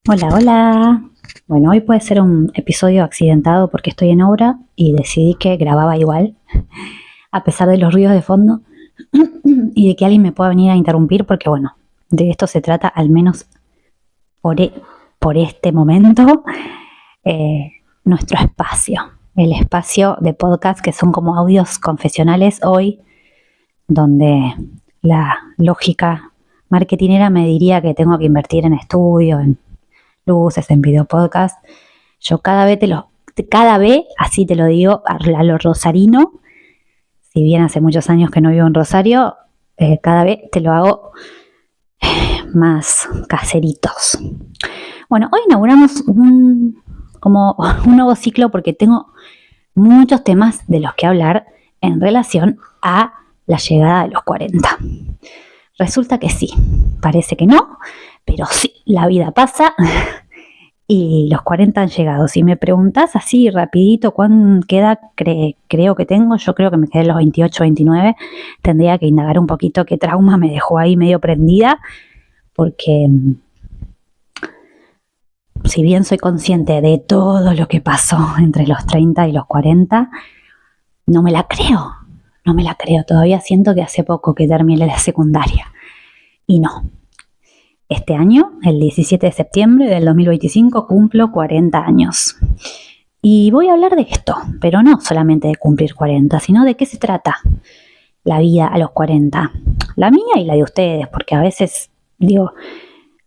Hola, hola. Bueno, hoy puede ser un episodio accidentado porque estoy en obra y decidí que grababa igual, a pesar de los ruidos de fondo y de que alguien me pueda venir a interrumpir porque, bueno, de esto se trata al menos por, por este momento, eh, nuestro espacio, el espacio de podcast que son como audios confesionales hoy, donde la lógica marketinera me diría que tengo que invertir en estudio, en luces, en video podcast. Yo cada vez, así te lo digo, a lo rosarino, si bien hace muchos años que no vivo en Rosario, cada vez te lo hago más caseritos. Bueno, hoy inauguramos como un nuevo ciclo porque tengo muchos temas de los que hablar en relación a la llegada de los 40. Resulta que sí, parece que no, pero sí, la vida pasa y los 40 han llegado. Si me preguntás así rapidito qué edad creo que tengo, yo creo que me quedé en los 28, 29. Tendría que indagar un poquito qué trauma me dejó ahí medio prendida, porque si bien soy consciente de todo lo que pasó entre los 30 y los 40, no me la creo. No me la creo. Todavía siento que hace poco que terminé la secundaria. Y no. Este año, el 17 de septiembre del 2025, cumplo 40 años. Y voy a hablar de esto, pero no solamente de cumplir 40, sino de qué se trata la vida a los 40. La mía y la de ustedes, porque a veces,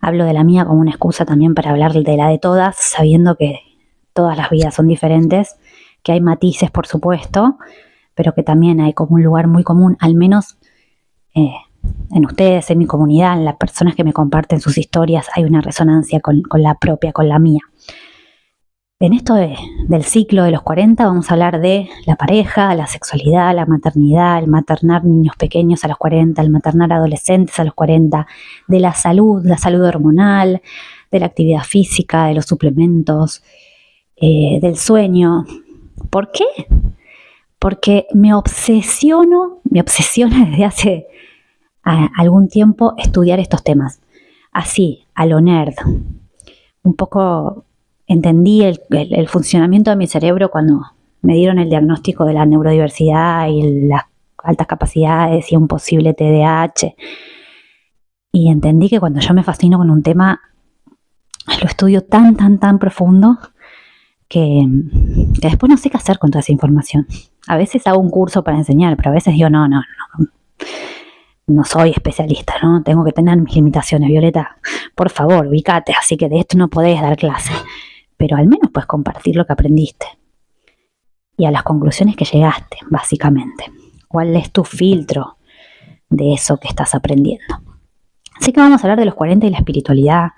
hablo de la mía como una excusa también para hablar de la de todas, sabiendo que todas las vidas son diferentes, que hay matices, por supuesto, pero que también hay como un lugar muy común, al menos en ustedes, en mi comunidad, en las personas que me comparten sus historias, hay una resonancia con la propia, con la mía. En esto del ciclo de los 40 vamos a hablar de la pareja, la sexualidad, la maternidad, el maternar niños pequeños a los 40, el maternar adolescentes a los 40, de la salud hormonal, de la actividad física, de los suplementos, del sueño. ¿Por qué? Porque me obsesiona desde hace algún tiempo estudiar estos temas. Así, a lo nerd. Un poco entendí el funcionamiento de mi cerebro cuando me dieron el diagnóstico de la neurodiversidad y las altas capacidades y un posible TDAH. Y entendí que cuando yo me fascino con un tema, lo estudio tan profundo que después no sé qué hacer con toda esa información. A veces hago un curso para enseñar, pero a veces digo, no soy especialista, ¿no? Tengo que tener mis limitaciones, Violeta. Por favor, ubicate, así que de esto no podés dar clase. Pero al menos puedes compartir lo que aprendiste y a las conclusiones que llegaste, básicamente. ¿Cuál es tu filtro de eso que estás aprendiendo? Así que vamos a hablar de los 40 y la espiritualidad,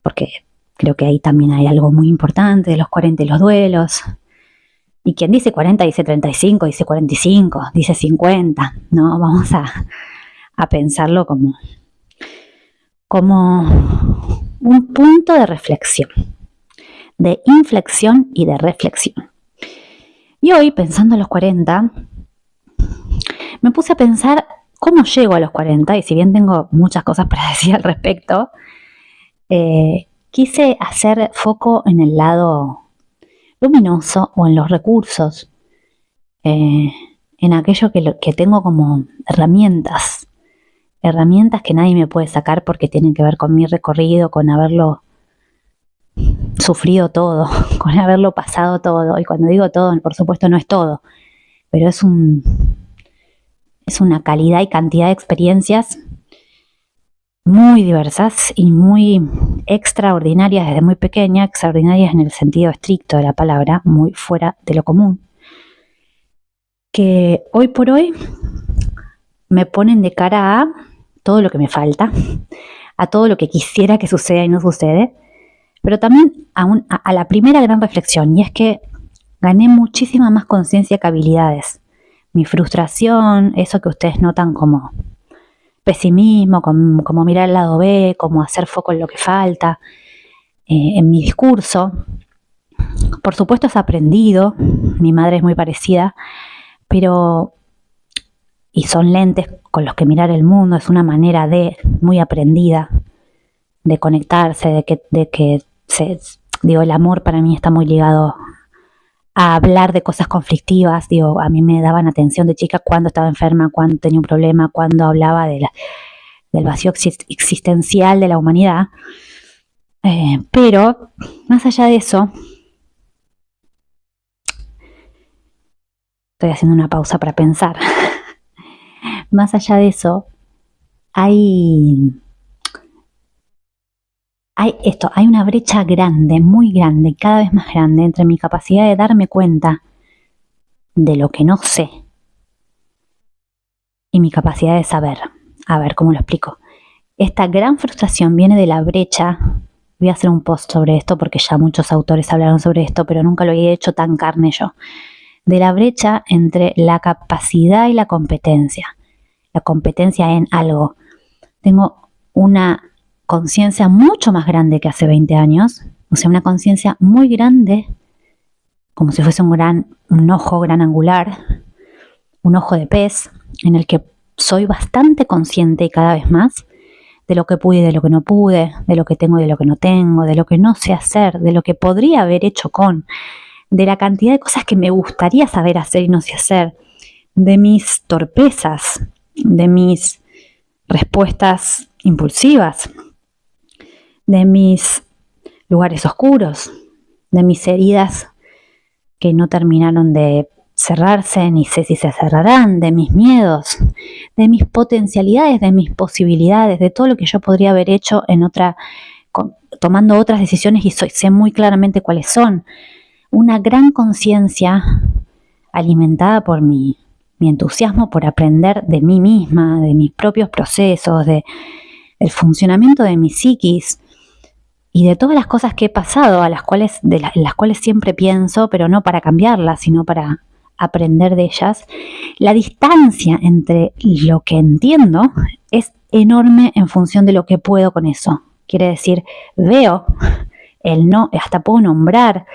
porque creo que ahí también hay algo muy importante de los 40 y los duelos. Y quien dice 40 dice 35, dice 45, dice 50, ¿no? Vamos a pensarlo como un punto de reflexión, de inflexión y de reflexión. Y hoy, pensando en los 40, me puse a pensar cómo llego a los 40, y si bien tengo muchas cosas para decir al respecto, quise hacer foco en el lado luminoso o en los recursos, en aquello que tengo como herramientas que nadie me puede sacar porque tienen que ver con mi recorrido, con haberlo sufrido todo, con haberlo pasado todo. Y cuando digo todo, por supuesto no es todo, pero es una calidad y cantidad de experiencias muy diversas y muy extraordinarias desde muy pequeña, extraordinarias en el sentido estricto de la palabra, muy fuera de lo común, que hoy por hoy me ponen de cara a todo lo que me falta, a todo lo que quisiera que suceda y no sucede, pero también a la primera gran reflexión, y es que gané muchísima más conciencia que habilidades. Mi frustración, eso que ustedes notan como pesimismo, como mirar el lado B, como hacer foco en lo que falta, en mi discurso. Por supuesto es aprendido, mi madre es muy parecida, y son lentes con los que mirar el mundo, es una manera muy aprendida de conectarse, digo, el amor para mí está muy ligado a hablar de cosas conflictivas. Digo, a mí me daban atención de chica cuando estaba enferma, cuando tenía un problema, cuando hablaba del vacío existencial de la humanidad. Pero, más allá de eso, estoy haciendo una pausa para pensar. Más allá de eso, hay una brecha grande, muy grande, cada vez más grande, entre mi capacidad de darme cuenta de lo que no sé y mi capacidad de saber. A ver, ¿cómo lo explico? Esta gran frustración viene de la brecha. Voy a hacer un post sobre esto porque ya muchos autores hablaron sobre esto, pero nunca lo he hecho tan carne yo. De la brecha entre la capacidad y la competencia. La competencia en algo. Tengo una conciencia mucho más grande que hace 20 años, o sea, una conciencia muy grande, como si fuese un ojo gran angular, un ojo de pez, en el que soy bastante consciente y cada vez más de lo que pude y de lo que no pude, de lo que tengo y de lo que no tengo, de lo que no sé hacer, de lo que podría haber hecho de la cantidad de cosas que me gustaría saber hacer y no sé hacer, de mis torpezas, de mis respuestas impulsivas, de mis lugares oscuros, de mis heridas que no terminaron de cerrarse, ni sé si se cerrarán, de mis miedos, de mis potencialidades, de mis posibilidades, de todo lo que yo podría haber hecho tomando otras decisiones y sé muy claramente cuáles son. Una gran conciencia alimentada por mi entusiasmo por aprender de mí misma, de mis propios procesos, del funcionamiento de mi psiquis y de todas las cosas que he pasado, en las cuales siempre pienso, pero no para cambiarlas, sino para aprender de ellas. La distancia entre lo que entiendo es enorme en función de lo que puedo con eso. Quiere decir, veo el no, hasta puedo nombrar,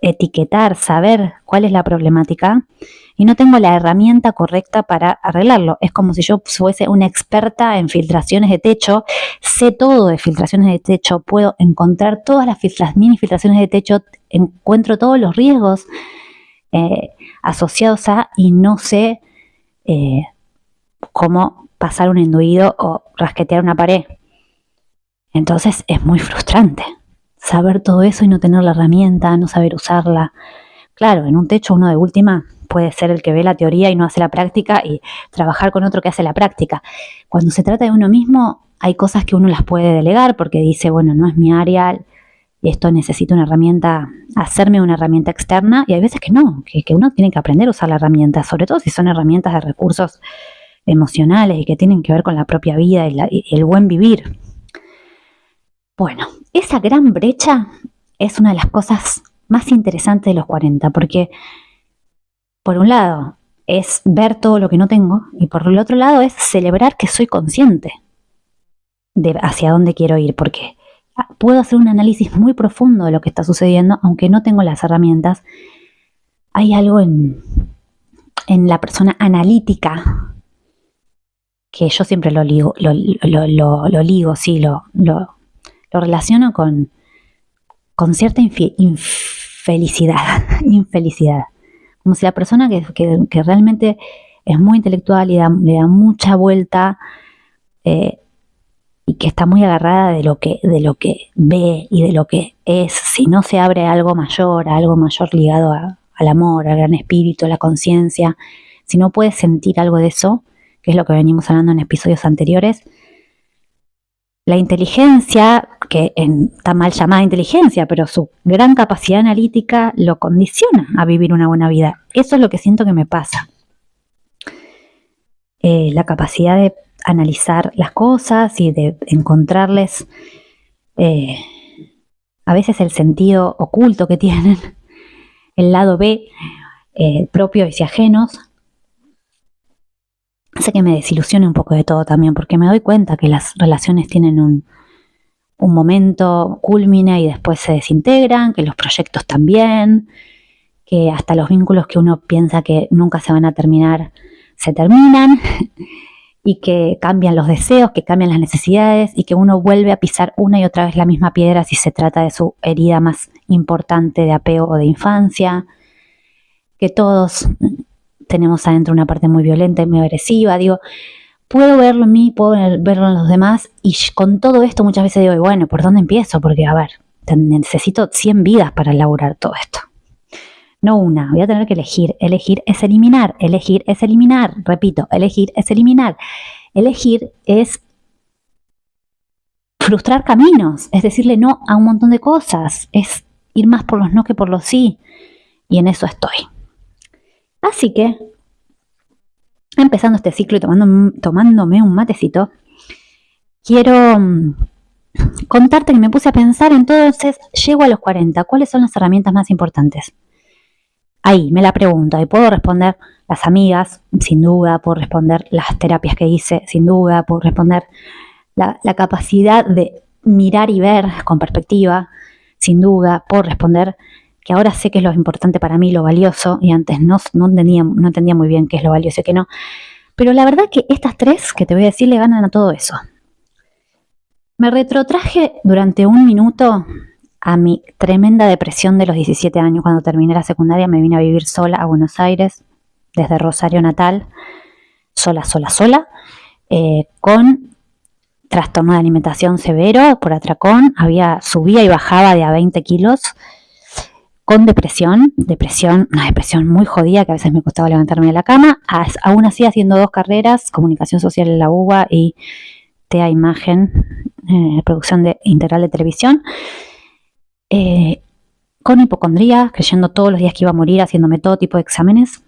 etiquetar, saber cuál es la problemática y no tengo la herramienta correcta para arreglarlo. Es como si yo fuese una experta en filtraciones de techo, sé todo de filtraciones de techo, puedo encontrar todas las mini filtraciones de techo, encuentro todos los riesgos asociados y no sé cómo pasar un enduido o rasquetear una pared. Entonces es muy frustrante saber todo eso y no tener la herramienta, no saber usarla. Claro, en un techo uno de última puede ser el que ve la teoría y no hace la práctica y trabajar con otro que hace la práctica. Cuando se trata de uno mismo, hay cosas que uno las puede delegar porque dice, bueno, no es mi área y esto necesita una herramienta, hacerme una herramienta externa, y hay veces que no, que uno tiene que aprender a usar la herramienta, sobre todo si son herramientas de recursos emocionales y que tienen que ver con la propia vida y el buen vivir. Bueno, esa gran brecha es una de las cosas más interesantes de los 40, porque por un lado es ver todo lo que no tengo y por el otro lado es celebrar que soy consciente de hacia dónde quiero ir, porque puedo hacer un análisis muy profundo de lo que está sucediendo, aunque no tengo las herramientas. Hay algo en la persona analítica que yo siempre lo relaciono con cierta infelicidad, como si la persona que realmente es muy intelectual le da mucha vuelta y que está muy agarrada de lo que ve y de lo que es, si no se abre a algo mayor ligado al amor, al gran espíritu, a la conciencia, si no puede sentir algo de eso, que es lo que venimos hablando en episodios anteriores. La inteligencia, que está mal llamada inteligencia, pero su gran capacidad analítica lo condiciona a vivir una buena vida. Eso es lo que siento que me pasa. La capacidad de analizar las cosas y de encontrarles a veces el sentido oculto que tienen, el lado B, propios y ajenos, hace que me desilusione un poco de todo también, porque me doy cuenta que las relaciones tienen un momento culmine y después se desintegran, que los proyectos también, que hasta los vínculos que uno piensa que nunca se van a terminar, se terminan, y que cambian los deseos, que cambian las necesidades y que uno vuelve a pisar una y otra vez la misma piedra si se trata de su herida más importante de apego o de infancia, que todos tenemos adentro una parte muy violenta y muy agresiva. Digo, puedo verlo en mí, puedo verlo en los demás y con todo esto muchas veces digo, bueno, ¿por dónde empiezo? Porque, a ver, necesito 100 vidas para elaborar todo esto. No una, voy a tener que elegir. Elegir es eliminar, repito, elegir es eliminar. Elegir es frustrar caminos, es decirle no a un montón de cosas, es ir más por los no que por los sí, y en eso estoy. Así que, empezando este ciclo y tomándome un matecito, quiero contarte que me puse a pensar, entonces llego a los 40, ¿cuáles son las herramientas más importantes? Ahí me la pregunto, ahí puedo responder las amigas, sin duda, puedo responder las terapias que hice, sin duda, puedo responder la capacidad de mirar y ver con perspectiva, sin duda, puedo responder que ahora sé que es lo importante para mí, lo valioso, y antes no entendía muy bien qué es lo valioso y qué no. Pero la verdad que estas tres que te voy a decir le ganan a todo eso. Me retrotraje durante un minuto a mi tremenda depresión de los 17 años. Cuando terminé la secundaria me vine a vivir sola a Buenos Aires, desde Rosario natal, sola, con trastorno de alimentación severo por atracón, subía y bajaba de a 20 kilos, con depresión, una depresión muy jodida que a veces me costaba levantarme de la cama, aún así haciendo 2 carreras, comunicación social en la UBA y TEA Imagen, producción integral de televisión, con hipocondría, creyendo todos los días que iba a morir, haciéndome todo tipo de exámenes,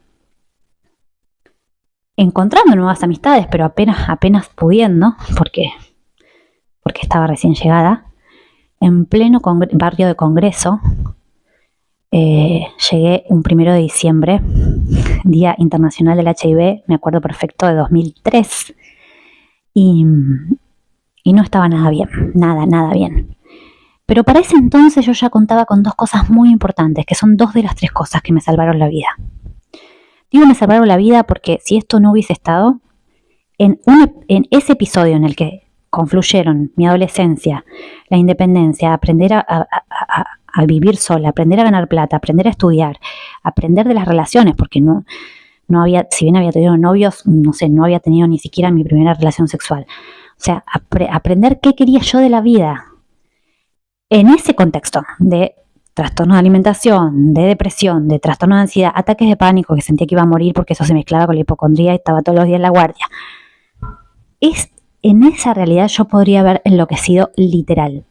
encontrando nuevas amistades, pero apenas pudiendo, porque estaba recién llegada, en pleno barrio de Congreso. Llegué un 1 de diciembre, Día Internacional del HIV, me acuerdo perfecto, de 2003, y no estaba nada bien, nada bien. Pero para ese entonces yo ya contaba con 2 cosas muy importantes, que son 2 de las 3 cosas que me salvaron la vida. Digo me salvaron la vida porque si esto no hubiese estado, en ese episodio en el que confluyeron mi adolescencia, la independencia, aprender a vivir sola, aprender a ganar plata, aprender a estudiar, aprender de las relaciones, porque no había, si bien había tenido novios, no había tenido ni siquiera mi primera relación sexual. O sea, aprender qué quería yo de la vida. En ese contexto de trastorno de alimentación, de depresión, de trastorno de ansiedad, ataques de pánico, que sentía que iba a morir porque eso se mezclaba con la hipocondría y estaba todos los días en la guardia. En esa realidad yo podría haber enloquecido literal.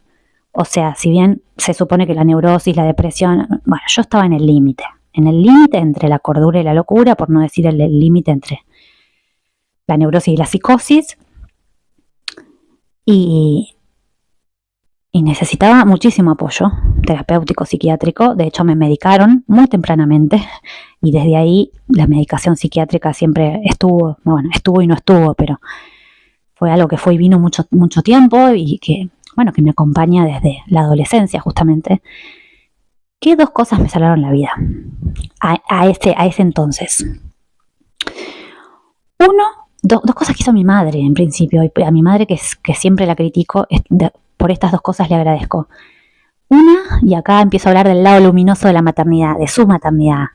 O sea, si bien se supone que la neurosis, la depresión, bueno, yo estaba en el límite entre la cordura y la locura, por no decir el límite entre la neurosis y la psicosis, y necesitaba muchísimo apoyo terapéutico, psiquiátrico. De hecho, me medicaron muy tempranamente y desde ahí la medicación psiquiátrica siempre estuvo y no estuvo, pero fue algo que fue y vino mucho tiempo y que me acompaña desde la adolescencia justamente. ¿Qué 2 cosas me salvaron la vida a ese entonces? Dos cosas que hizo mi madre en principio, y a mi madre que siempre la critico, por estas 2 cosas le agradezco. Una, y acá empiezo a hablar del lado luminoso de la maternidad, de su maternidad.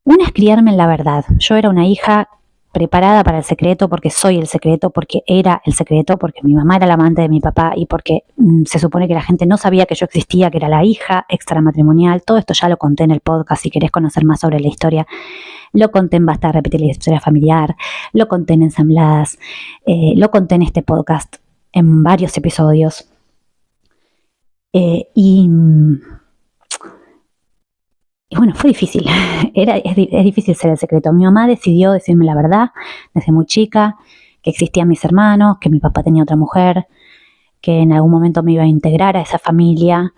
Una es criarme en la verdad. Yo era una hija preparada para el secreto, porque soy el secreto, porque era el secreto, porque mi mamá era la amante de mi papá y porque se supone que la gente no sabía que yo existía, que era la hija extramatrimonial. Todo esto ya lo conté en el podcast, si querés conocer más sobre la historia. Lo conté en Basta de Repetir la Historia Familiar, lo conté en Ensambladas, lo conté en este podcast en varios episodios. Y bueno, fue difícil, es difícil ser el secreto. Mi mamá decidió decirme la verdad desde muy chica, que existían mis hermanos, que mi papá tenía otra mujer, que en algún momento me iba a integrar a esa familia,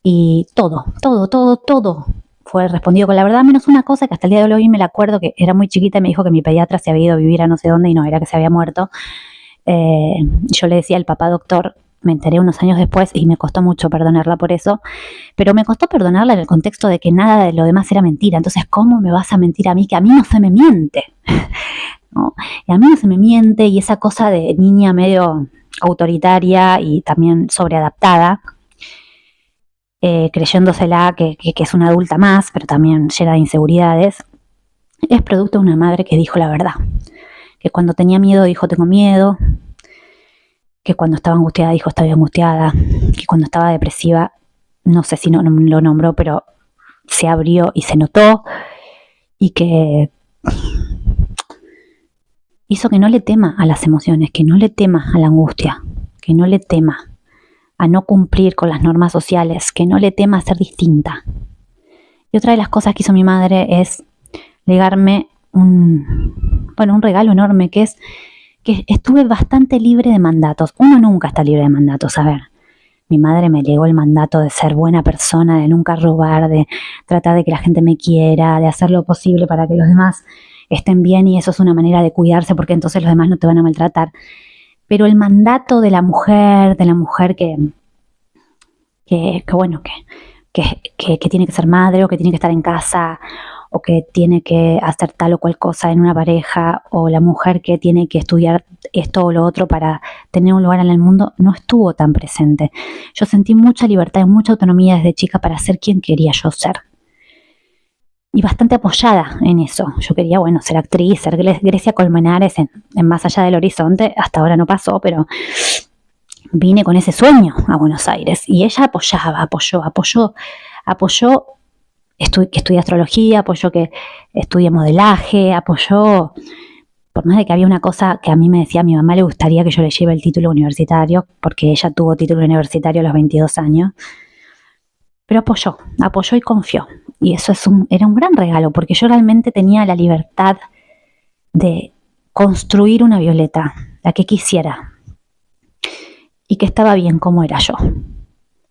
y todo fue respondido con la verdad, menos una cosa que hasta el día de hoy me la acuerdo, que era muy chiquita y me dijo que mi pediatra se había ido a vivir a no sé dónde y no, era que se había muerto. Yo le decía al papá doctor, me enteré unos años después y me costó mucho perdonarla por eso, pero me costó perdonarla en el contexto de que nada de lo demás era mentira. Entonces, ¿cómo me vas a mentir a mí? Que a mí no se me miente, ¿no? Y a mí no se me miente, y esa cosa de niña medio autoritaria y también sobreadaptada, creyéndosela que es una adulta más, pero también llena de inseguridades, es producto de una madre que dijo la verdad. Que cuando tenía miedo dijo tengo miedo, que cuando estaba angustiada dijo estoy angustiada, que cuando estaba depresiva, no sé si no lo nombró, pero se abrió y se notó, y que hizo que no le tema a las emociones, que no le tema a la angustia, que no le tema a no cumplir con las normas sociales, que no le tema a ser distinta. Y otra de las cosas que hizo mi madre es legarme un regalo enorme, que es que estuve bastante libre de mandatos. Uno nunca está libre de mandatos. A ver, mi madre me legó el mandato de ser buena persona, de nunca robar, de tratar de que la gente me quiera, de hacer lo posible para que los demás estén bien, y eso es una manera de cuidarse porque entonces los demás no te van a maltratar. Pero el mandato de la mujer que tiene que ser madre, o que tiene que estar en casa, o que tiene que hacer tal o cual cosa en una pareja, o la mujer que tiene que estudiar esto o lo otro para tener un lugar en el mundo, no estuvo tan presente. Yo sentí mucha libertad y mucha autonomía desde chica para ser quien quería yo ser. Y bastante apoyada en eso. Yo quería, ser actriz, ser Grecia Colmenares en Más allá del horizonte. Hasta ahora no pasó, pero vine con ese sueño a Buenos Aires. Y ella apoyó que estudie astrología, apoyó que estudie modelaje, apoyó, por más de que había una cosa que a mí me decía, a mi mamá le gustaría que yo le lleve el título universitario, porque ella tuvo título universitario a los 22 años, pero apoyó y confió. Y eso era un gran regalo, porque yo realmente tenía la libertad de construir una Violeta, la que quisiera, y que estaba bien como era yo,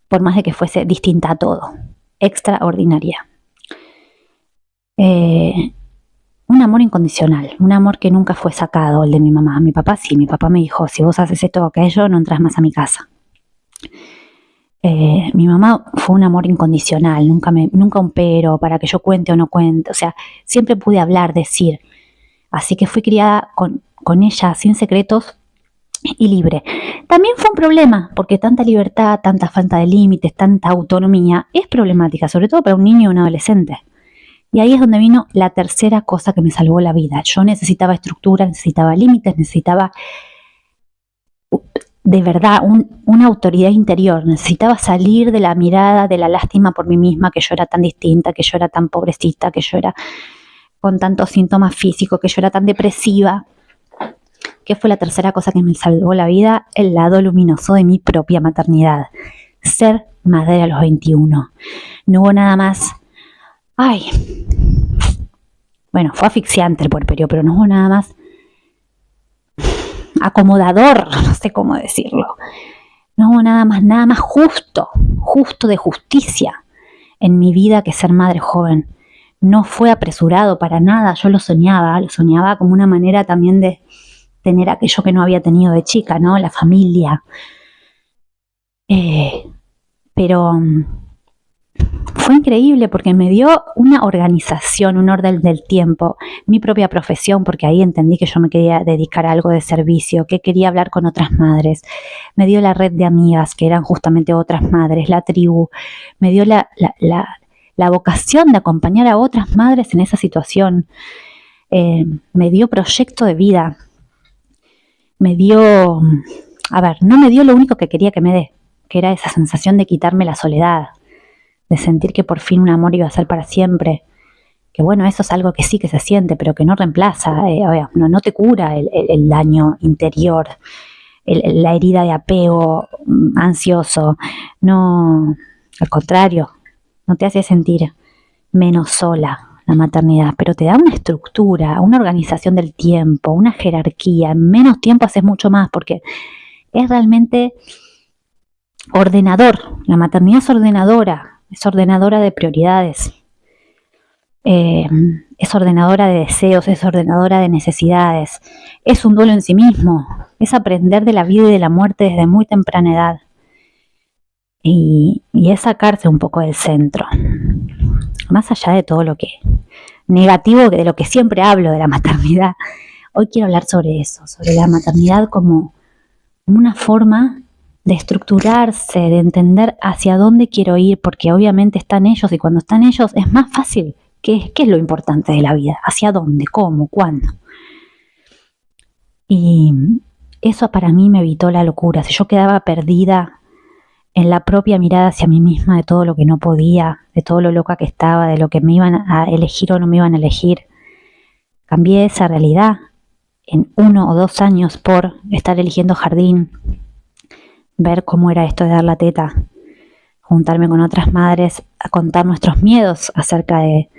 por más de que fuese distinta a todo, extraordinaria. Un amor incondicional, un amor que nunca fue sacado, el de mi mamá. Mi papá sí, mi papá me dijo, si vos haces esto o aquello, no entras más a mi casa. Mi mamá fue un amor incondicional, nunca un pero para que yo cuente o no cuente, o sea, siempre pude hablar, decir. Así que fui criada con ella, sin secretos y libre. También fue un problema, porque tanta libertad, tanta falta de límites, tanta autonomía es problemática, sobre todo para un niño y un adolescente. Y ahí es donde vino la tercera cosa que me salvó la vida. Yo necesitaba estructura, necesitaba límites, necesitaba de verdad una autoridad interior. Necesitaba salir de la mirada de la lástima por mí misma, que yo era tan distinta, que yo era tan pobrecita, que yo era con tantos síntomas físicos, que yo era tan depresiva. ¿Qué fue la tercera cosa que me salvó la vida? El lado luminoso de mi propia maternidad. Ser madre a los 21. No hubo nada más. Fue asfixiante el puerperio, pero no hubo nada más acomodador, no sé cómo decirlo. No hubo nada más justo de justicia en mi vida que ser madre joven. No fue apresurado para nada, yo lo soñaba como una manera también de tener aquello que no había tenido de chica, ¿no? La familia. Pero fue increíble porque me dio una organización, un orden del tiempo, mi propia profesión, porque ahí entendí que yo me quería dedicar a algo de servicio, que quería hablar con otras madres. Me dio la red de amigas que eran justamente otras madres, la tribu. Me dio la vocación de acompañar a otras madres en esa situación. Me dio proyecto de vida. Me dio, no me dio lo único que quería que me dé, que era esa sensación de quitarme la soledad, de sentir que por fin un amor iba a ser para siempre. Que eso es algo que sí que se siente, pero que no reemplaza, no te cura el daño interior, la herida de apego ansioso. No, al contrario, no te hace sentir menos sola la maternidad, pero te da una estructura, una organización del tiempo, una jerarquía. En menos tiempo haces mucho más, porque es realmente ordenador. La maternidad es ordenadora de prioridades, es ordenadora de deseos, es ordenadora de necesidades, es un duelo en sí mismo, es aprender de la vida y de la muerte desde muy temprana edad. y es sacarse un poco del centro. Más allá de todo lo que negativo, de lo que siempre hablo de la maternidad, hoy quiero hablar sobre eso, sobre la maternidad como una forma de estructurarse, de entender hacia dónde quiero ir, porque obviamente están ellos y cuando están ellos es más fácil. ¿Qué es lo importante de la vida? ¿Hacia dónde? ¿Cómo? ¿Cuándo? Y eso para mí me evitó la locura. Si yo quedaba perdida en la propia mirada hacia mí misma de todo lo que no podía, de todo lo loca que estaba, de lo que me iban a elegir o no me iban a elegir, cambié esa realidad en 1 o 2 años por estar eligiendo jardín, ver cómo era esto de dar la teta, juntarme con otras madres a contar nuestros miedos acerca de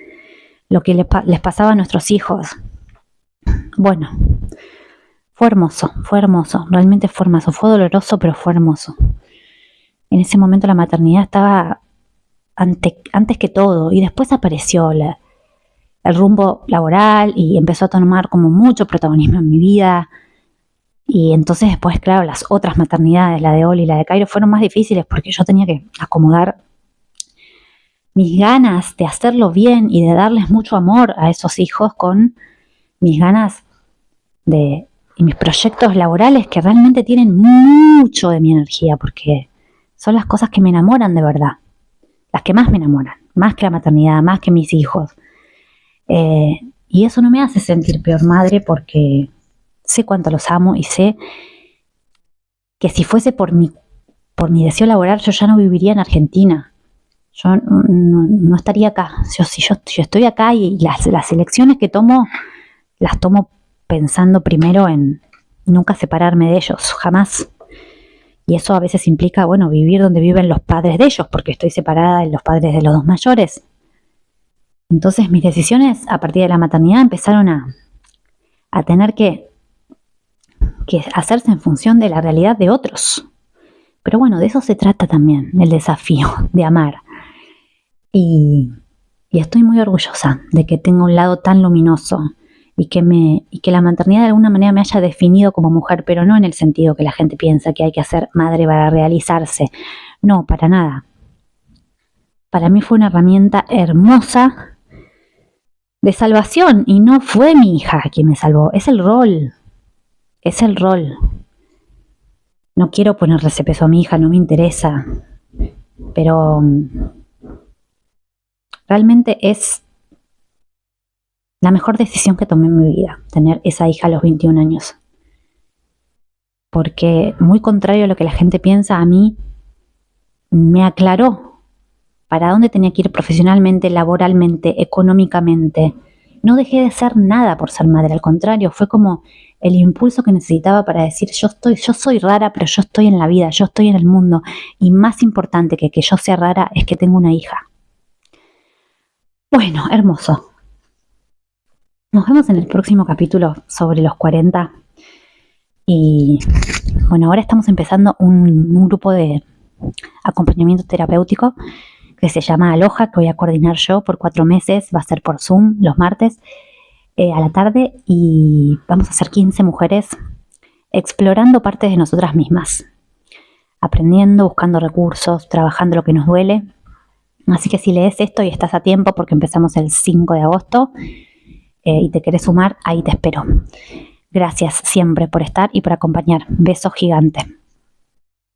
lo que les pasaba a nuestros hijos. Bueno, fue hermoso, realmente fue hermoso, fue doloroso, pero fue hermoso. En ese momento la maternidad estaba antes que todo, y después apareció el rumbo laboral y empezó a tomar como mucho protagonismo en mi vida. Y entonces después, claro, las otras maternidades, la de Oli y la de Cairo, fueron más difíciles porque yo tenía que acomodar mis ganas de hacerlo bien y de darles mucho amor a esos hijos con mis ganas y mis proyectos laborales que realmente tienen mucho de mi energía porque son las cosas que me enamoran de verdad, las que más me enamoran, más que la maternidad, más que mis hijos. Y eso no me hace sentir peor madre porque sé cuánto los amo y sé que si fuese por mi deseo laboral yo ya no viviría en Argentina. Yo no estaría acá. Yo estoy acá y las elecciones que tomo, las tomo pensando primero en nunca separarme de ellos, jamás. Y eso a veces implica, bueno, vivir donde viven los padres de ellos, porque estoy separada de los padres de los 2 mayores. Entonces mis decisiones a partir de la maternidad empezaron a tener que hacerse en función de la realidad de otros. Pero bueno, de eso se trata también, el desafío de amar. Y estoy muy orgullosa de que tenga un lado tan luminoso y que la maternidad de alguna manera me haya definido como mujer, pero no en el sentido que la gente piensa que hay que ser madre para realizarse. No, para nada. Para mí fue una herramienta hermosa de salvación y no fue mi hija quien me salvó, es el rol. No quiero ponerle ese peso a mi hija, no me interesa, pero realmente es la mejor decisión que tomé en mi vida, tener esa hija a los 21 años. Porque muy contrario a lo que la gente piensa, a mí me aclaró para dónde tenía que ir profesionalmente, laboralmente, económicamente. No dejé de ser nada por ser madre, al contrario, fue como el impulso que necesitaba para decir yo soy rara, pero yo estoy en la vida, yo estoy en el mundo. Y más importante que yo sea rara es que tengo una hija. Bueno, hermoso. Nos vemos en el próximo capítulo sobre los 40. Y bueno, ahora estamos empezando un grupo de acompañamiento terapéutico que se llama Aloha, que voy a coordinar yo por 4 meses. Va a ser por Zoom los martes a la tarde y vamos a ser 15 mujeres explorando partes de nosotras mismas, aprendiendo, buscando recursos, trabajando lo que nos duele. Así que si lees esto y estás a tiempo porque empezamos el 5 de agosto y te querés sumar, ahí te espero. Gracias siempre por estar y por acompañar. Beso gigante.